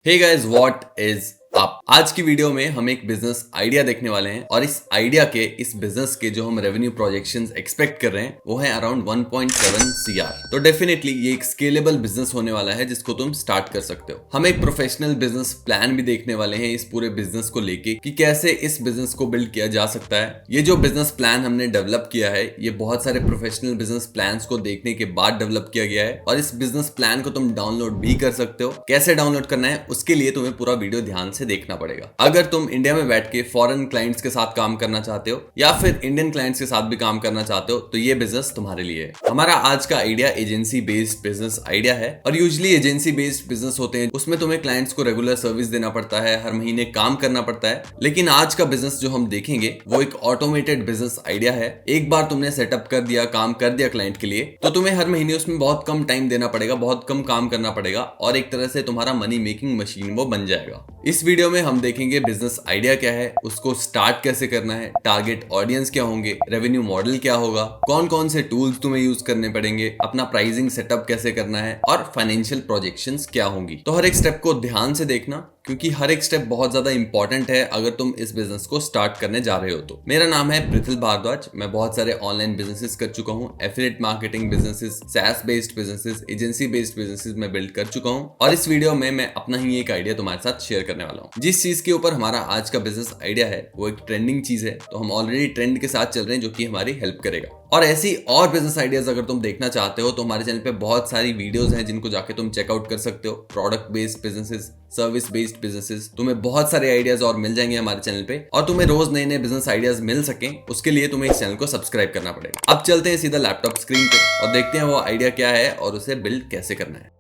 Hey guys, what is up. आज की video में हम एक बिजनेस आइडिया देखने वाले हैं और इस आइडिया के इस बिजनेस के जो हम रेवेन्यू प्रोजेक्शंस एक्सपेक्ट कर रहे हैं वो है अराउंड 1.7 CR। तो डेफिनेटली ये एक स्केलेबल बिजनेस होने वाला है जिसको तुम स्टार्ट कर सकते हो। हम एक प्रोफेशनल बिजनेस प्लान भी देखने वाले हैं इस पूरे बिजनेस को लेके कि कैसे इस बिजनेस को बिल्ड किया जा सकता है। ये जो बिजनेस प्लान हमने डेवलप किया है ये बहुत सारे प्रोफेशनल बिजनेस प्लान्स को देखने के बाद डेवलप किया गया है और इस बिजनेस प्लान को तुम डाउनलोड भी कर सकते हो। कैसे डाउनलोड करना है उसके लिए तुम्हें पूरा वीडियो ध्यान से देखना पड़ेगा। अगर तुम इंडिया में बैठ के फॉरेन क्लाइंट्स के साथ काम करना चाहते हो या फिर इंडियन क्लाइंट्स के साथ भी काम करना चाहते हो तो ये बिजनेस तुम्हारे लिए है। हमारा आज का idea agency based business idea है और यूजुअली एजेंसी बेस्ड बिजनेस होते हैं उसमें तुम्हें क्लाइंट्स को रेगुलर सर्विस देना पड़ता है, हर महीने काम करना पड़ता है। लेकिन आज का बिजनेस जो हम देखेंगे वो एक ऑटोमेटेड बिजनेस आइडिया है। एक बार तुमने सेटअप कर दिया, काम कर दिया क्लाइंट के लिए तो तुम्हें हर महीने उसमें बहुत कम टाइम देना पड़ेगा, बहुत कम काम करना पड़ेगा और एक तरह से तुम्हारा मनी मेकिंग मशीन वो बन जाएगा। इस वीडियो में हम देखेंगे बिजनेस आइडिया क्या है, उसको स्टार्ट कैसे करना है, टारगेट ऑडियंस क्या होंगे, रेवेन्यू मॉडल क्या होगा, कौन कौन से टूल्स तुम्हें यूज करने पड़ेंगे, अपना प्राइसिंग सेटअप कैसे करना है और फाइनेंशियल प्रोजेक्शंस क्या होंगी। तो हर एक स्टेप को ध्यान से देखना क्योंकि हर एक स्टेप बहुत ज्यादा इंपॉर्टेंट है अगर तुम इस बिजनेस को स्टार्ट करने जा रहे हो तो। मेरा नाम है पृथ्वी भारद्वाज। मैं बहुत सारे ऑनलाइन बिजनेसेस कर चुका हूँ, affiliate marketing businesses, SaaS based businesses, agency based businesses में बिल्ड कर चुका हूँ और इस वीडियो में मैं अपना ही एक आइडिया तुम्हारे साथ शेयर करने वाला हूँ। जिस चीज के ऊपर हमारा आज का बिजनेस आइडिया है वो एक ट्रेंडिंग चीज है तो हम ऑलरेडी ट्रेंड के साथ चल रहे हैं जो कि हमारी हेल्प करेगा। और ऐसी और बिजनेस आइडियाज अगर तुम देखना चाहते हो तो हमारे चैनल पे बहुत सारी वीडियोस हैं जिनको जाके तुम चेकआउट कर सकते हो। Product based businesses, service based businesses, तुम्हें बहुत सारे आइडियाज और मिल जाएंगे हमारे चैनल पे और तुम्हें रोज नए नए बिजनेस आइडियाज मिल सके उसके लिए तुम्हें इस चैनल को सब्सक्राइब करना पड़ेगा। अब चलते हैं सीधा लैपटॉप स्क्रीन पे और देखते हैं वो आइडिया क्या है और उसे बिल्ड कैसे करना है।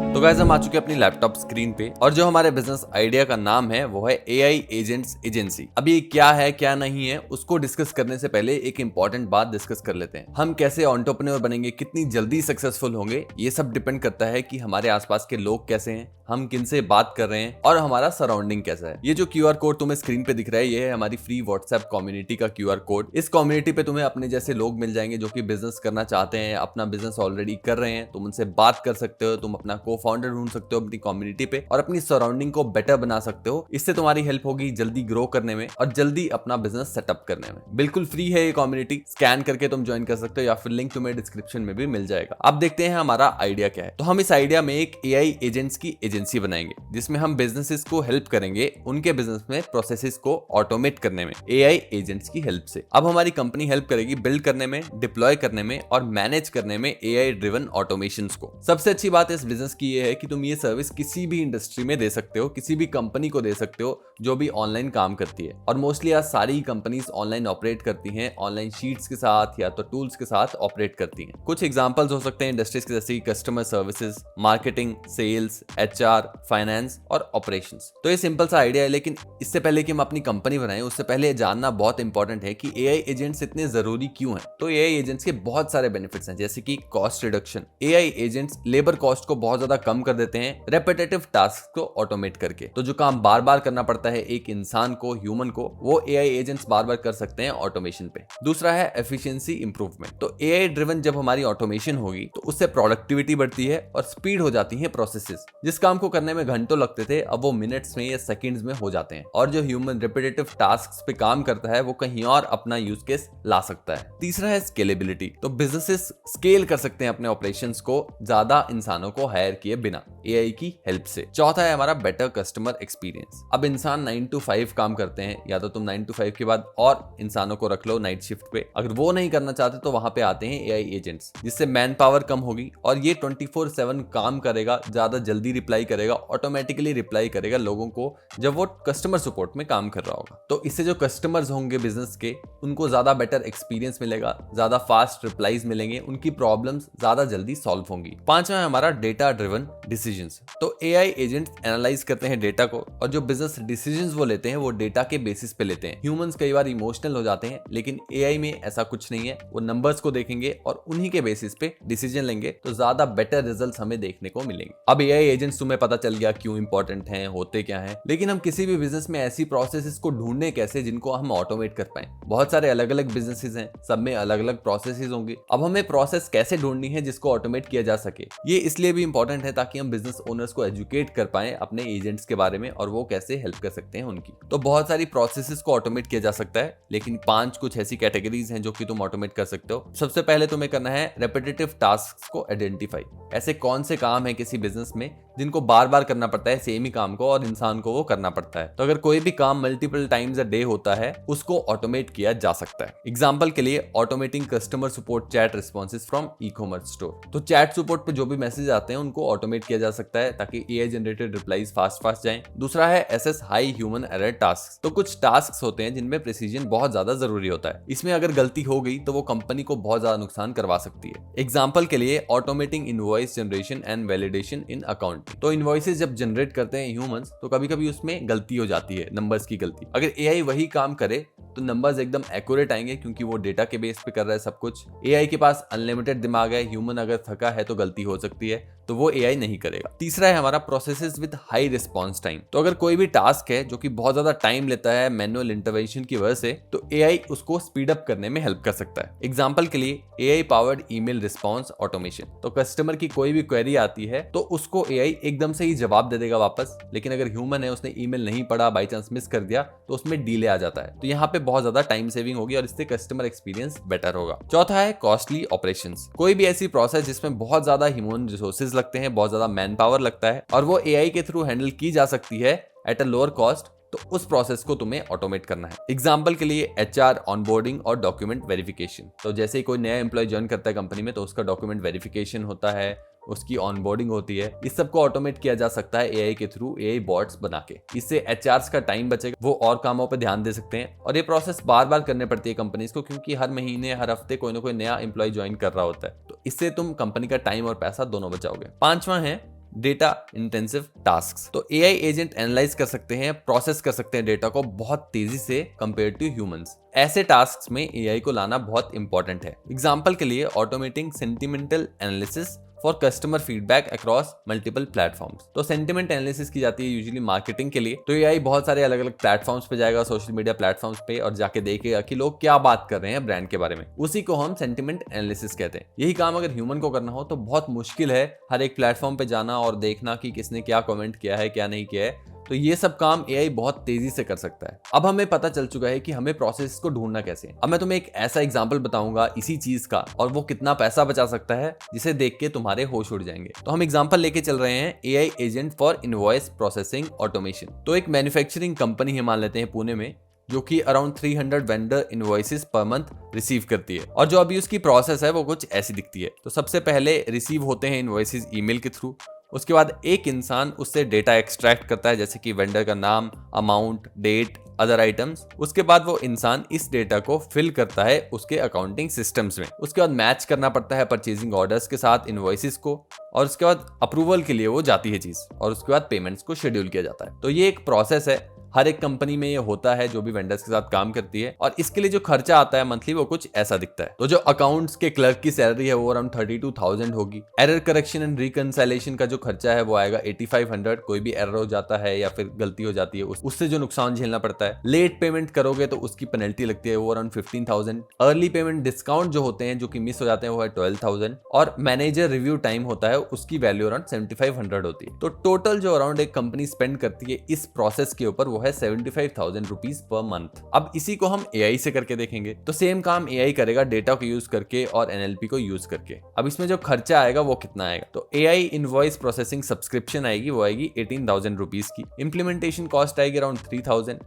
तो गाइस हम आ चुके हैं अपनी लैपटॉप स्क्रीन पे और जो हमारे बिजनेस आइडिया का नाम है वो है एआई एजेंट्स एजेंसी। अभी ये क्या है क्या नहीं है उसको डिस्कस करने से पहले एक इंपॉर्टेंट बात डिस्कस कर लेते हैं। हम कैसे एंटरप्रेन्योर बनेंगे, कितनी जल्दी सक्सेसफुल होंगे, ये सब डिपेंड करता है कि हमारे आसपास के लोग कैसे हैं, हम किन से बात कर रहे हैं और हमारा सराउंडिंग कैसा है। ये जो क्यूआर कोड तुम्हें स्क्रीन पे दिख रहा है ये है हमारी फ्री व्हाट्सएप कम्युनिटी का क्यूआर कोड। इस कम्युनिटी पे तुम्हें अपने जैसे लोग मिल जाएंगे जो कि बिजनेस करना चाहते हैं, अपना बिजनेस ऑलरेडी कर रहे हैं। तुम उनसे बात कर सकते हो, तुम अपना को फाउंडर ढूंढ सकते हो अपनी कम्युनिटी पे और अपनी सराउंडिंग को बेटर बना सकते हो। इससे तुम्हारी हेल्प होगी जल्दी ग्रो करने में और जल्दी अपना बिजनेस सेटअप करने में। बिल्कुल फ्री है ये कम्युनिटी, स्कैन करके तुम ज्वाइन कर सकते हो या फिर लिंक तुम्हें डिस्क्रिप्शन में भी मिल जाएगा। अब देखते हैं हमारा आइडिया क्या है। तो हम इस आइडिया में एक एआई एजेंट्स की एजेंसी बनाएंगे जिसमें हम बिजनेसेस को हेल्प करेंगे उनके बिजनेस में प्रोसेसेस को ऑटोमेट करने में एआई एजेंट्स की हेल्प से। अब हमारी कंपनी हेल्प करेगी बिल्ड करने में, डिप्लॉय करने में और मैनेज करने में एआई ड्रिवन ऑटोमेशंस को। सबसे अच्छी बात इस बिजनेस की ये है कि तुम ये सर्विस किसी भी इंडस्ट्री में दे सकते हो, किसी भी कंपनी को दे सकते हो जो भी ऑनलाइन काम करती है। और मोस्टली आज सारी कंपनीज ऑनलाइन ऑपरेट करती हैं, ऑनलाइन शीट्स के साथ या तो टूल्स के साथ ऑपरेट करती हैं। कुछ एग्जांपल्स हो सकते हैं इंडस्ट्रीज के जैसे customer services, marketing, sales, HR, finance और ऑपरेशंस। तो ये सिंपल सा आइडिया है लेकिन इससे पहले कि हम अपनी कंपनी बनाएं उससे पहले जानना बहुत इंपॉर्टेंट है कि एआई एजेंट्स इतने जरूरी क्यों हैं। तो एआई एजेंट्स के बहुत सारे बेनिफिट्स हैं जैसे कि cost reduction. AI agents labour cost को बहुत ज्यादा कम कर देते हैं रेपिटेटिव टास्क को ऑटोमेट करके। तो जो काम बार बार करना पड़ता है एक इंसान को, ह्यूमन को, वो एआई एजेंट्स बार बार कर सकते हैं ऑटोमेशन पे। दूसरा है एफिशिएंसी इंप्रूवमेंट। तो एआई ड्रिवन जब हमारी ऑटोमेशन होगी तो उससे प्रोडक्टिविटी बढ़ती है और स्पीड हो जाती है प्रोसेसेस। जिस काम को करने में घंटों लगते थे अब वो मिनट्स में या सेकंड्स में हो जाते हैं और जो ह्यूमन रिपीटेटिव टास्क्स पे काम करता है वो कहीं और अपना यूज केस ला सकता है। तीसरा है स्केलेबिलिटी। तो बिजनेसेस स्केल कर सकते हैं अपने ऑपरेशंस को ज्यादा इंसानों को हायर किए बिना एआई की हेल्प से। चौथा है हमारा बेटर कस्टमर एक्सपीरियंस। अब इंसान 9 to 5 काम करते हैं या तो तुम 9 to 5 के बाद और इंसानों को रख लो नाइट शिफ्ट पे। अगर वो नहीं करना चाहते तो वहां पे आते हैं एआई एजेंट्स जिससे मैन पावर कम होगी और ये 24/7 काम करेगा, ज्यादा जल्दी रिप्लाई करेगा, ऑटोमेटिकली रिप्लाई करेगा लोगों को जब वो कस्टमर सपोर्ट में काम कर रहा होगा। तो इससे जो कस्टमर्स होंगे बिजनेस के उनको ज्यादा बेटर एक्सपीरियंस मिलेगा, ज्यादा फास्ट रिप्लाईज मिलेंगे, उनकी प्रॉब्लम्स ज्यादा जल्दी सॉल्व होंगी। पांचवा है हमारा डेटा ड्रिवन डिसीजन डिसीजंस। तो एआई एजेंट्स एनालाइज करते हैं डेटा को और जो बिजनेस डिसीजंस वो लेते हैं वो डेटा के बेसिस पे लेते हैं। ह्यूमंस कई बार इमोशनल हो जाते हैं, लेकिन एआई में ऐसा कुछ नहीं है। वो नंबर्स को देखेंगे और उन्हीं के बेसिस पे डिसीजन लेंगे तो ज्यादा बेटर रिजल्ट्स हमें देखने को मिलेंगे। अब एआई एजेंट्स तुम्हें पता चल गया क्यों इंपॉर्टेंट हैं, होते क्या हैं, लेकिन हम किसी भी बिजनेस में ऐसी प्रोसेसेस को ढूंढने कैसे जिनको हम ऑटोमेट कर पाए। बहुत सारे अलग अलग बिजनेसेस हैं, सब में अलग अलग प्रोसेसेस होंगे। अब हमें प्रोसेस कैसे ढूंढनी है जिसको ऑटोमेट किया जा सके, ये इसलिए भी इंपॉर्टेंट है ताकि हम बिजनेस ओनर्स को एजुकेट कर पाए अपने एजेंट्स के बारे में और वो कैसे हेल्प कर सकते हैं उनकी। तो बहुत सारी प्रोसेसेस को ऑटोमेट किया जा सकता है, लेकिन 5 कुछ ऐसी कैटेगरीज हैं जो कि तुम ऑटोमेट कर सकते हो। सबसे पहले तुम्हें करना है रेपिटेटिव टास्क्स को आइडेंटिफाई। ऐसे कौन से काम है किसी बिजनेस में जिनको बार बार करना पड़ता है, सेम ही काम को, और इंसान को वो करना पड़ता है। तो अगर कोई भी काम मल्टीपल टाइम्स अ डे होता है उसको ऑटोमेट किया जा सकता है। एग्जांपल के लिए automating customer support chat responses from ecommerce store. तो चैट सपोर्ट पे जो भी मैसेज आते हैं उनको ऑटोमेट किया जा सकता है ताकि एआई जनरेटेड रिप्लाईज फास्ट जाएं। दूसरा है SS high human error task. तो कुछ टास्क होते हैं जिनमें प्रिसीजन बहुत ज्यादा जरूरी होता है। इसमें अगर गलती हो गई तो वो कंपनी को बहुत ज्यादा नुकसान करवा सकती है। एग्जांपल के लिए automating invoice generation and validation in accounting. तो इनवॉइसेस जब जनरेट करते हैं ह्यूमंस तो कभी कभी उसमें गलती हो जाती है, नंबर्स की गलती। अगर एआई वही काम करे तो नंबर्स एकदम एक्यूरेट आएंगे क्योंकि वो डेटा के बेस पे कर रहा है सब कुछ। एआई के पास अनलिमिटेड दिमाग है, ह्यूमन अगर थका है तो गलती हो सकती है, तो वो एआई नहीं करेगा। तीसरा है हमारा processes with high response time. तो अगर कोई भी टास्क है जो कि बहुत ज्यादा टाइम लेता है मैनुअल इंटरवेंशन की वजह से, तो एआई उसको स्पीड अप करने में हेल्प कर सकता है। एग्जांपल के लिए AI powered email response automation. तो कस्टमर की कोई भी क्वेरी आती है तो उसको एआई एकदम से ही जवाब दे देगा वापस, लेकिन अगर ह्यूमन है उसने ईमेल नहीं पढ़ा, बाई चांस मिस कर दिया, तो उसमें डिले आ जाता है। तो यहाँ पे बहुत ज्यादा टाइम सेविंग होगी और इससे कस्टमर एक्सपीरियंस बेटर होगा। चौथा है कॉस्टली ऑपरेशंस। कोई भी ऐसी प्रोसेस जिसमें बहुत ज्यादा ह्यूमन रिसोर्सेज लगते हैं, बहुत ज्यादा मैन पावर लगता है और वो एआई के थ्रू हैंडल की जा सकती है एट अ लोअर कॉस्ट, तो उस प्रोसेस को तुम्हें ऑटोमेट करना है। एग्जांपल के लिए एचआर ऑनबोर्डिंग और डॉक्यूमेंट वेरिफिकेशन। तो जैसे ही कोई नया एम्प्लॉय ज्वाइन करता है कंपनी में तो उसका डॉक्यूमेंट वेरिफिकेशन होता है, उसकी ऑनबोर्डिंग होती है। इस सब को ऑटोमेट किया जा सकता है एआई के थ्रू, एआई बॉट्स बना के। इससे एचआर्स का टाइम बचेगा, वो और कामों पर ध्यान दे सकते हैं। और ये प्रोसेस बार बार करने पड़ती है कंपनीज को क्योंकि हर महीने हर हफ्ते कोई ना कोई नया एम्प्लॉय ज्वाइन कर रहा होता है। तो इससे तुम कंपनी का टाइम और पैसा दोनों बचाओगे। पांचवा है डेटा इंटेंसिव टास्क्स। तो एआई एजेंट एनालाइज कर सकते हैं, प्रोसेस कर सकते हैं डेटा को बहुत तेजी से कंपेयर टू ह्यूमंस। ऐसे टास्क्स में एआई को लाना बहुत इंपॉर्टेंट है। एग्जांपल के लिए automating sentimental analysis for customer feedback across multiple platforms. तो सेंटिमेंट एनालिसिस की जाती है यूजुअली मार्केटिंग के लिए। तो एआई बहुत सारे अलग अलग प्लेटफॉर्म्स पे जाएगा, सोशल मीडिया प्लेटफॉर्म्स पे, और जाके देखेगा कि लोग क्या बात कर रहे हैं ब्रांड के बारे में। उसी को हम सेंटिमेंट एनालिसिस कहते हैं। यही काम अगर ह्यूमन को करना हो तो बहुत मुश्किल है हर एक प्लेटफॉर्म पे जाना और देखना कि किसने क्या कमेंट किया है, क्या नहीं किया है। तो ये सब काम एआई बहुत तेजी से कर सकता है। अब हमें पता चल चुका है कि हमें प्रोसेस को ढूंढना कैसे है। अब मैं तुम्हें एक ऐसा एग्जांपल बताऊंगा इसी चीज का और वो कितना पैसा बचा सकता है जिसे देख के तुम्हारे होश उड़ जाएंगे। तो हम एग्जांपल लेके चल रहे हैं AI agent for invoice processing automation. तो एक मैन्युफैक्चरिंग कंपनी है मान लेते हैं पुणे में, जो कि around 300 vendor invoices per month receive करती है। और जो अभी उसकी प्रोसेस है वो कुछ ऐसी दिखती है। तो सबसे पहले रिसीव होते हैं इनवॉइसेस ईमेल के थ्रू। उसके बाद एक इंसान उससे डेटा एक्सट्रैक्ट करता है, जैसे कि वेंडर का नाम, अमाउंट, डेट, अदर आइटम्स। उसके बाद वो इंसान इस डेटा को फिल करता है उसके अकाउंटिंग सिस्टम्स में। उसके बाद मैच करना पड़ता है परचेजिंग ऑर्डर्स के साथ इनवॉइसेस को, और उसके बाद अप्रूवल के लिए वो जाती है चीज, और उसके बाद पेमेंट्स को शेड्यूल किया जाता है। तो ये एक प्रोसेस है, हर एक कंपनी में ये होता है जो भी वेंडर्स के साथ काम करती है। और इसके लिए जो खर्चा आता है मंथली वो कुछ ऐसा दिखता है। तो जो अकाउंट्स के क्लर्क की सैलरी है वो अराउंड 32,000 होगी। एरर करेक्शन एंड रिकंसाइलेशन का जो खर्चा है वो आएगा 8500। कोई भी एरर हो जाता है या फिर गलती हो जाती है उससे जो नुकसान झेलना पड़ता है। लेट पेमेंट करोगे तो उसकी पेनल्टी लगती है, वो अराउंड 15,000। अर्ली पेमेंट डिस्काउंट जो होते हैं जो कि मिस हो जाते हैं वो है 12,000। और मैनेजर रिव्यू टाइम होता है, उसकी वैल्यू अराउंड 7500 होती है। तो टोटल जो अराउंड एक कंपनी स्पेंड करती है इस प्रोसेस के ऊपर वो है 75,000 रुपीज पर मंथ। अब इसी को हम एआई से करके देखेंगे। तो सेम काम एआई करेगा डेटा को यूज करके और एनएलपी को यूज करके। अब इसमें जो खर्चा आएगा वो कितना आएगा? तो एआई इनवॉइस प्रोसेसिंग सब्सक्रिप्शन आएगी, वो आएगी 18,000 रुपीज की। इंप्लीमेंटेशन कॉस्ट आएगी अराउंड 3,000।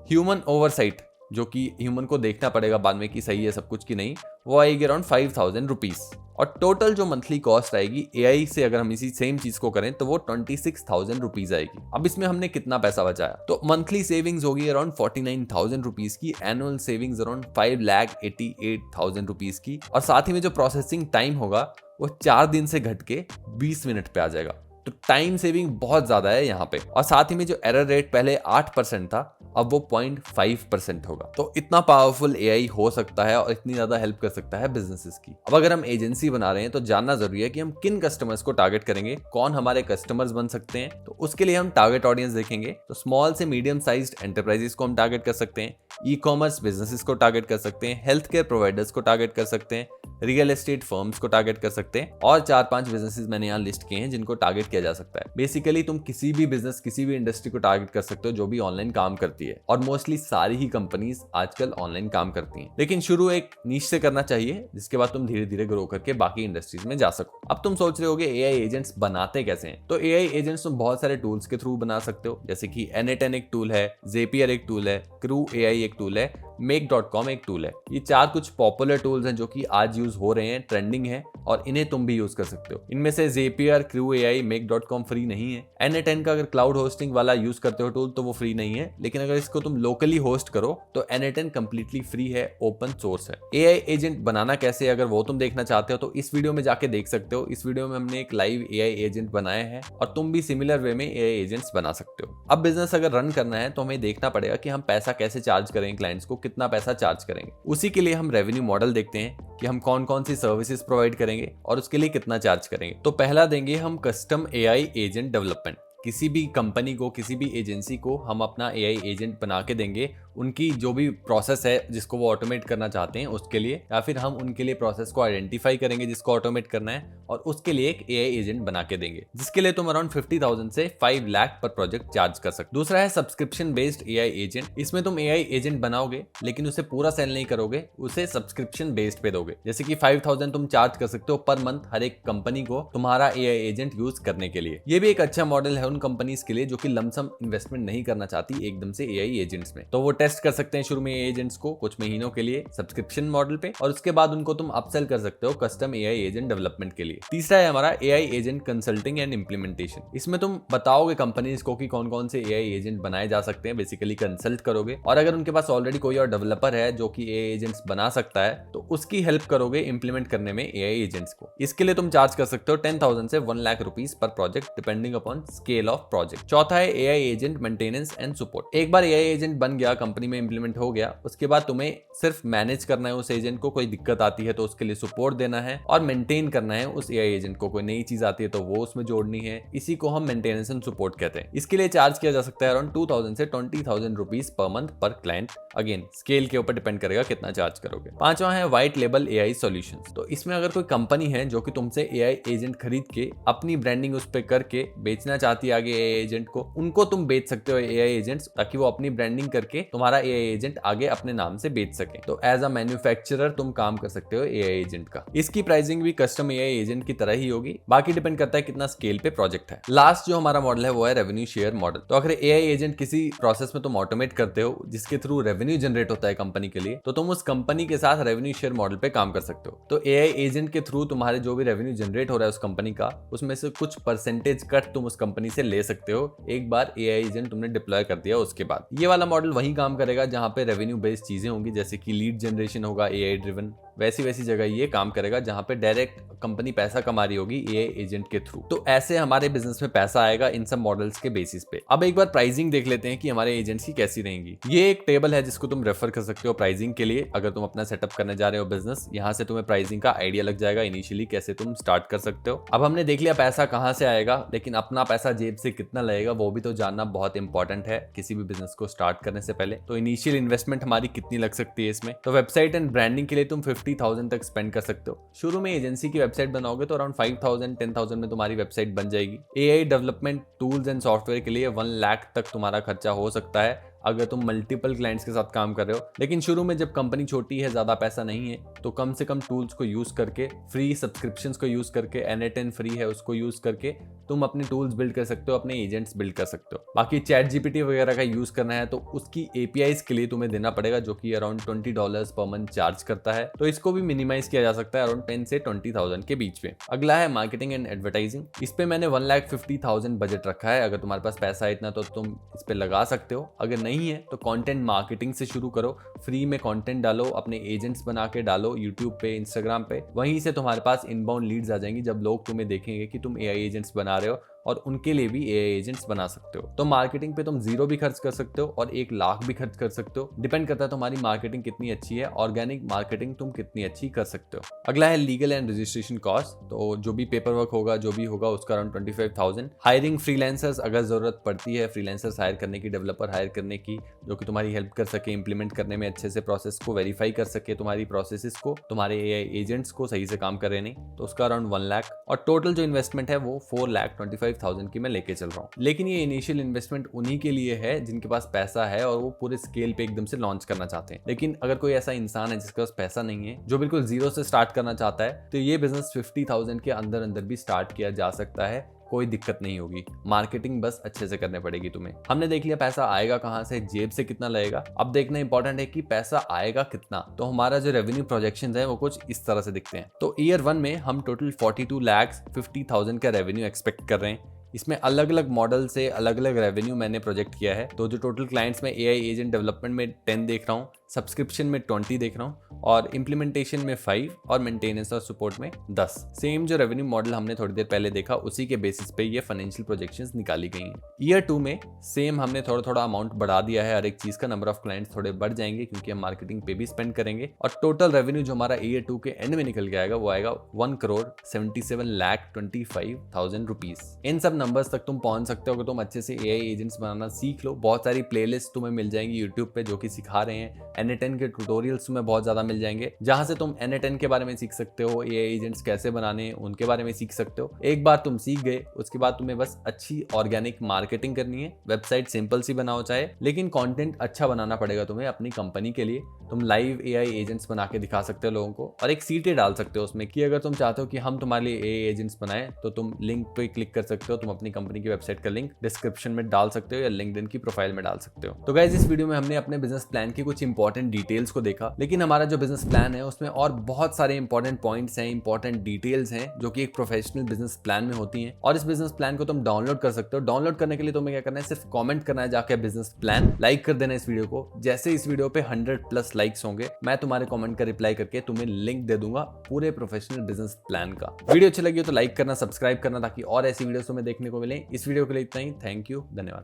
ह्यूमन ओवरसाइट, जो कि ह्यूमन को देखना पड़ेगा बाद में कि सही है सब कुछ कि नहीं, वो आएगी अराउंड 5,000 रुपीज। और टोटल जो मंथली कॉस्ट आएगी एआई से अगर हम इसी सेम चीज को करें तो वो 26,000 रुपीज आएगी। अब इसमें हमने कितना पैसा बचाया? तो मंथली सेविंग्स होगी अराउंड 49,000 रुपीज की, एनुअल सेविंग्स अराउंड 5,88,000 रुपीज की, और साथ ही में जो प्रोसेसिंग टाइम होगा वो 4 दिन से घट के 20 मिनट पे आ जाएगा। तो टाइम सेविंग बहुत ज्यादा है यहाँ पे। और साथ ही में जो एरर रेट पहले 8% था, अब वो 0.5% होगा। तो इतना पावरफुल एआई हो सकता है और इतनी ज्यादा हेल्प कर सकता है बिजनेसेस की। अब अगर हम एजेंसी बना रहे हैं तो जानना जरूरी है कि हम किन कस्टमर्स को टारगेट करेंगे, कौन हमारे कस्टमर्स बन सकते हैं। तो उसके लिए हम टारगेट ऑडियंस देखेंगे। तो स्मॉल से मीडियम साइज्ड एंटरप्राइजेस को हम टारगेट कर सकते हैं, ई कॉमर्स बिजनेसेस को टारगेट कर सकते हैं, हेल्थ केयर प्रोवाइडर्स को टारगेट कर सकते हैं, रियल एस्टेट फर्म्स को टारगेट कर सकते हैं, और 4-5 बिजनेसेस मैंने यहाँ लिस्ट किए हैं जिनको टारगेट किया जा सकता है। बेसिकली तुम किसी भी बिजनेस, किसी भी इंडस्ट्री को टारगेट कर सकते हो जो भी ऑनलाइन काम करती है, और मोस्टली सारी ही कंपनीज आजकल ऑनलाइन काम करती हैं। लेकिन शुरू एक नीश से करना चाहिए, जिसके बाद तुम धीरे धीरे ग्रो करके बाकी इंडस्ट्रीज में जा सको। अब तुम सोच रहे होगे एआई एजेंट्स बनाते कैसे हैं? तो एआई एजेंट्स तुम बहुत सारे टूल्स के थ्रू बना सकते हो, जैसे कि N8N एक टूल है, Zapier एक टूल है, Crew AI एक टूल है, Make.com एक टूल है। ये 4 कुछ पॉपुलर टूल्स हैं जो कि आज यूज हो रहे हैं, ट्रेंडिंग है, और इन्हें तुम भी यूज कर सकते हो। इनमें से Zapier, Crew AI, Make.com free नहीं है। N8N का अगर क्लाउड होस्टिंग वाला यूज करते हो टूल तो वो फ्री नहीं है, लेकिन अगर इसको तुम लोकली होस्ट करो तो N8N कंप्लीटली फ्री है, ओपन सोर्स है। एआई एजेंट बनाना कैसे, अगर वो तुम देखना चाहते हो तो इस वीडियो में जाके देख सकते हो। इस वीडियो में हमने एक लाइव एआई एजेंट बनाया है और तुम भी सिमिलर वे में एआई एजेंट्स बना सकते हो। अब बिजनेस अगर रन करना है तो हमें देखना पड़ेगा कि हम पैसा कैसे चार्ज करेंगे, क्लाइंट्स को कितना पैसा चार्ज करेंगे। उसी के लिए हम रेवेन्यू मॉडल देखते हैं कि हम कौन कौन सी सर्विसेज प्रोवाइड करेंगे और उसके लिए कितना चार्ज करेंगे। तो पहला देंगे हम कस्टम एआई एजेंट डेवलपमेंट। किसी भी कंपनी को, किसी भी एजेंसी को हम अपना एआई एजेंट बना के देंगे, उनकी जो भी प्रोसेस है जिसको वो ऑटोमेट करना चाहते हैं उसके लिए, या फिर हम उनके लिए प्रोसेस को आइडेंटिफाई करेंगे जिसको ऑटोमेट करना है, और उसके लिए एक एआई एजेंट बना के देंगे, जिसके लिए तुम अराउंड 50,000 से 5 लाख पर प्रोजेक्ट चार्ज कर सकते हो। दूसरा है सब्सक्रिप्शन बेस्ड एआई एजेंट। इसमें तुम एआई एजेंट बनाओगे लेकिन उसे पूरा सेल नहीं करोगे, उसे सब्सक्रिप्शन बेस्ड पे दोगे। जैसे कि 5,000 तुम चार्ज कर सकते हो पर मंथ हर एक कंपनी को तुम्हारा एआई एजेंट यूज करने के लिए। ये भी एक अच्छा मॉडल है उन कंपनीज के लिए जो कि लमसम इन्वेस्टमेंट नहीं करना चाहती एकदम से एआई एजेंट्स में। तो वो टेस्ट कर सकते हैं शुरू में एजेंट्स को कुछ महीनों के लिए सब्सक्रिप्शन मॉडल पे, और उसके बाद उनको तुम अपसेल कर सकते हो कस्टम एआई एजेंट डेवलपमेंट के लिए। तीसरा है हमारा AI agent consulting and implementation. इसमें तुम बताओगे कंपनीज को कि कौन कौन से एआई एजेंट बनाए जा सकते हैं, बेसिकली कंसल्ट करोगे, और अगर उनके पास ऑलरेडी कोई और डेवलपर है जो कि एआई एजेंट्स बना सकता है तो उसकी हेल्प करोगे इंप्लीमेंट करने में एआई एजेंट्स को। इसके लिए तुम चार्ज कर सकते हो 10,000 से 1 lakh rupees per project, depending upon scale of project. चौथा है AI agent maintenance and support. एक बार एआई एजेंट बन गया, कंपनी में इंप्लीमेंट हो गया, उसके बाद तुम्हें सिर्फ मैनेज करना है उस एजेंट को। कोई दिक्कत आती है तो उसके लिए सपोर्ट देना है और मेंटेन करना है उस एआई एजेंट को। कोई नई चीज आती है तो वो उसमें जोड़नी है। इसी को हम मेंटेनेंस एंड सपोर्ट कहते हैं। इसके लिए चार्ज किया जा सकता है अराउंड 2,000 से 20,000 रुपीज पर मंथ पर क्लाइंट। अगेन स्केल के ऊपर डिपेंड करेगा कितना चार्ज करोगे। पांचवा है व्हाइट लेबल एआई सॉल्यूशंस। तो इसमें अगर कोई कंपनी है जो कि तुमसे एआई एजेंट खरीद के अपनी ब्रांडिंग उस पर करके बेचना चाहती है आगे एआई एजेंट को, उनको तुम बेच सकते हो एआई एजेंट्स, ताकि वो अपनी ब्रांडिंग करके तुम्हारा एआई एजेंट आगे अपने नाम से बेच सके। तो एज अ मैन्युफैक्चरर तुम काम कर सकते हो एआई एजेंट का। इसकी प्राइसिंग भी कस्टम एआई एजेंट की तरह ही होगी, बाकी डिपेंड करता है कितना स्केल पे प्रोजेक्ट है। लास्ट जो हमारा मॉडल है वो है रेवेन्यू शेयर मॉडल। तो अगर एआई एजेंट किसी प्रोसेस में तुम ऑटोमेट करते हो जिसके थ्रू रेवेन्यू जनरेट होता है कंपनी के लिए, तो तुम उस कंपनी के साथ रेवेन्यू शेयर मॉडल पे काम कर सकते हो। तो एआई एजेंट के थ्रू तुम्हारे जो भी रेवेन्यू जनरेट हो रहा है उस कंपनी का, उसमें से कुछ परसेंटेज कट तुम उस कंपनी से ले सकते हो एक बार एआई एजेंट तुमने डिप्लॉय कर दिया उसके बाद। ये वाला मॉडल वही काम करेगा जहां पे रेवेन्यू बेस्ड चीजें होंगी, जैसे कि लीड जनरेशन होगा एआई ड्रिवन, वैसी जगह ये काम करेगा जहां पे डायरेक्ट कंपनी पैसा कमा रही होगी एआई एजेंट के थ्रू। तो ऐसे हमारे बिजनेस में पैसा आएगा इन सब मॉडल्स के बेसिस पे। अब एक बार प्राइसिंग देख लेते हैं कि हमारे एजेंट्स की कैसी रहेंगी। ये एक टेबल है जिसको तुम रेफर कर सकते हो प्राइसिंग के लिए। अगर तुम अपना सेटअप करने जा रहे हो बिजनेस, यहाँ से तुम्हें प्राइसिंग का आइडिया लग जाएगा इनिशियली कैसे तुम स्टार्ट कर सकते हो। अब हमने देख लिया पैसा कहाँ से आएगा, लेकिन अपना पैसा जेब से कितना लगेगा वो भी तो जानना बहुत इंपॉर्टेंट है किसी भी बिजनेस को स्टार्ट करने से पहले। तो इनिशियल इन्वेस्टमेंट हमारी कितनी लग सकती है इसमें? तो वेबसाइट एंड ब्रांडिंग के लिए तुम 50,000 तक स्पेंड कर सकते हो। शुरू में एजेंसी की वेबसाइट बनाओगे तो अराउंड 5,000 10,000 में तुम्हारी वेबसाइट बन जाएगी। AI development tools and software के लिए 1 लाख तक तुम्हारा खर्चा हो सकता है अगर तुम मल्टीपल क्लाइंट्स के साथ काम कर रहे हो। लेकिन शुरू में जब कंपनी छोटी है, ज्यादा पैसा नहीं है, तो कम से कम टूल्स को यूज करके, फ्री सब्सक्रिप्शंस को यूज करके, N8N फ्री है उसको यूज करके तुम अपने टूल्स बिल्ड कर सकते हो, अपने एजेंट्स बिल्ड कर सकते हो। बाकी चैट जीपीटी वगैरह का यूज करना है तो उसकी एपीआईज के लिए तुम्हें देना पड़ेगा, जो कि अराउंड $20 पर मंथ चार्ज करता है। तो इसको भी मिनिमाइज किया जा सकता है अराउंड 10 से 20,000 के बीच में। अगला है मार्केटिंग एंड एडवर्टाइजिंग। इस पे मैंने 1,50,000 बजट रखा है। अगर तुम्हारे पास पैसा है इतना तो तुम इस पे लगा सकते हो। अगर नहीं है तो कंटेंट मार्केटिंग से शुरू करो। फ्री में कंटेंट डालो, अपने एजेंट्स बना के डालो यूट्यूब पे, इंस्टाग्राम पे। वहीं से तुम्हारे पास इनबाउंड लीड्स आ जाएंगी जब लोग तुम्हें देखेंगे कि तुम एआई एजेंट्स बना रहे हो और उनके लिए भी एआई एजेंट्स बना सकते हो। तो मार्केटिंग पे तुम 0 भी खर्च कर सकते हो और 1 लाख भी खर्च कर सकते हो, डिपेंड करता है तुम्हारी मार्केटिंग कितनी अच्छी है, ऑर्गेनिक मार्केटिंग तुम कितनी अच्छी कर सकते हो। अगला है लीगल एंड रजिस्ट्रेशन कॉस्ट। तो जो भी पेपर वर्क होगा, जो भी होगा, उसका अराउंड 25,000। हायरिंग फ्रीलांसर्स, अगर जरूरत पड़ती है फ्रीलांसर्स हायर करने की, डेवलपर हायर करने की, जो कि तुम्हारी हेल्प कर सके इंप्लीमेंट करने में, अच्छे से प्रोसेस को वेरीफाई कर सके, तुम्हारी प्रोसेसेस को, तुम्हारे एआई एजेंट्स को सही से काम कर रहे नहीं, तो उसका अराउंड 1 लाख। और टोटल जो इन्वेस्टमेंट है वो 4,25,000 की मैं लेके चल रहा हूँ। लेकिन ये इनिशियल इन्वेस्टमेंट उन्हीं के लिए है जिनके पास पैसा है और वो पूरे स्केल पे एकदम से लॉन्च करना चाहते हैं। लेकिन अगर कोई ऐसा इंसान है जिसके पास पैसा नहीं है, जो बिल्कुल 0 से स्टार्ट करना चाहता है, तो ये बिजनेस 50,000 के अंदर अंदर भी स्टार्ट किया जा सकता है, कोई दिक्कत नहीं होगी। मार्केटिंग बस अच्छे से करने पड़ेगी तुम्हें। हमने देख लिया पैसा आएगा कहां से, जेब से कितना लगेगा। अब देखना इंपॉर्टेंट है कि पैसा आएगा कितना। तो हमारा जो रेवेन्यू प्रोजेक्शंस है वो कुछ इस तरह से दिखते हैं। तो ईयर 1 में हम टोटल 42,50,000 का रेवेन्यू एक्सपेक्ट कर रहे हैं। इसमें अलग अलग मॉडल से अलग अलग रेवेन्यू मैंने प्रोजेक्ट किया है। तो जो टोटल क्लाइंट्स में एआई एजेंट डेवलपमेंट में 10 देख रहा हूँ, सब्सक्रिप्शन में 20 देख रहा हूँ, और इम्प्लीमेंटेशन में 5 और मेंटेनेंस और सपोर्ट में 10। सेम जो रेवेन्यू मॉडल हमने थोड़ी देर पहले देखा, उसी के बेसिस पे ये फाइनेंशियल प्रोजेक्शंस निकाली गई हैं। ईयर 2 में सेम हमने थोड़ा थोड़ा अमाउंट बढ़ा दिया है। हर एक चीज का नंबर ऑफ क्लाइंट्स थोड़े बढ़ जाएंगे क्योंकि हम मार्केटिंग पे भी स्पेंड करेंगे। और टोटल रेवेन्यू जो हमारा ईयर 2 के एंड में निकल के आएगा वो आएगा 1,77,25,000 रुपीज। इन सब नंबर्स तक तुम पहुंच सकते हो अगर तुम अच्छे से एआई एजेंट्स बनाना सीख लो। बहुत सारी प्लेलिस्ट तुम्हें मिल जाएंगी यूट्यूब पे जो कि सिखा रहे हैं। N10 के ट्यूटोरियल्स तुम्हें बहुत ज्यादा मिल जाएंगे जहां से तुम N10 के बारे में सीख सकते हो, एआई एजेंट्स कैसे बनाने उनके बारे में सीख सकते हो। एक बार तुम सीख गए उसके बाद तुम्हें बस अच्छी ऑर्गेनिक मार्केटिंग करनी है। वेबसाइट सिंपल सी बनाओ चाहे, लेकिन कंटेंट अच्छा बनाना पड़ेगा तुम्हें अपनी कंपनी के लिए। तुम लाइव एआई एजेंट्स बना के दिखा सकते हो लोगों को, और एक सीटें डाल सकते हो उसमें कि अगर तुम चाहते हो कि हम तुम्हारे लिए एआई एजेंट्स बनाएं तो तुम लिंक पे क्लिक कर सकते हो। तुम अपनी कंपनी की वेबसाइट का लिंक डिस्क्रिप्शन में डाल सकते हो या लिंक्डइन की प्रोफाइल में डाल सकते हो। तो गाइस, इस वीडियो में हमने अपने बिजनेस प्लान की कुछ इंपॉर्टेंट डिटेल्स को देखा, लेकिन हमारा जो बिजनेस प्लान है उसमें और बहुत सारे इंपॉर्टेंट पॉइंट्स हैं, इंपॉर्टेंट डिटेल्स हैं जो कि एक प्रोफेशनल बिजनेस प्लान में होती हैं। और इस बिजनेस प्लान को तुम डाउनलोड कर सकते हो। डाउनलोड करने के लिए तुम्हें क्या करना है, सिर्फ कमेंट करना है जाके बिजनेस प्लान, लाइक कर देना इस वीडियो को। जैसे इस वीडियो पे 100+ लाइक्स होंगे, मैं तुम्हारे कमेंट का रिप्लाई करके तुम्हें लिंक दे दूंगा पूरे प्रोफेशनल बिजनेस प्लान का। वीडियो अच्छी लगी हो तो लाइक करना, सब्सक्राइब करना ताकि और ऐसी वीडियोस तुम्हें देखने को मिले। इस वीडियो के लिए इतना ही। थैंक यू, धन्यवाद।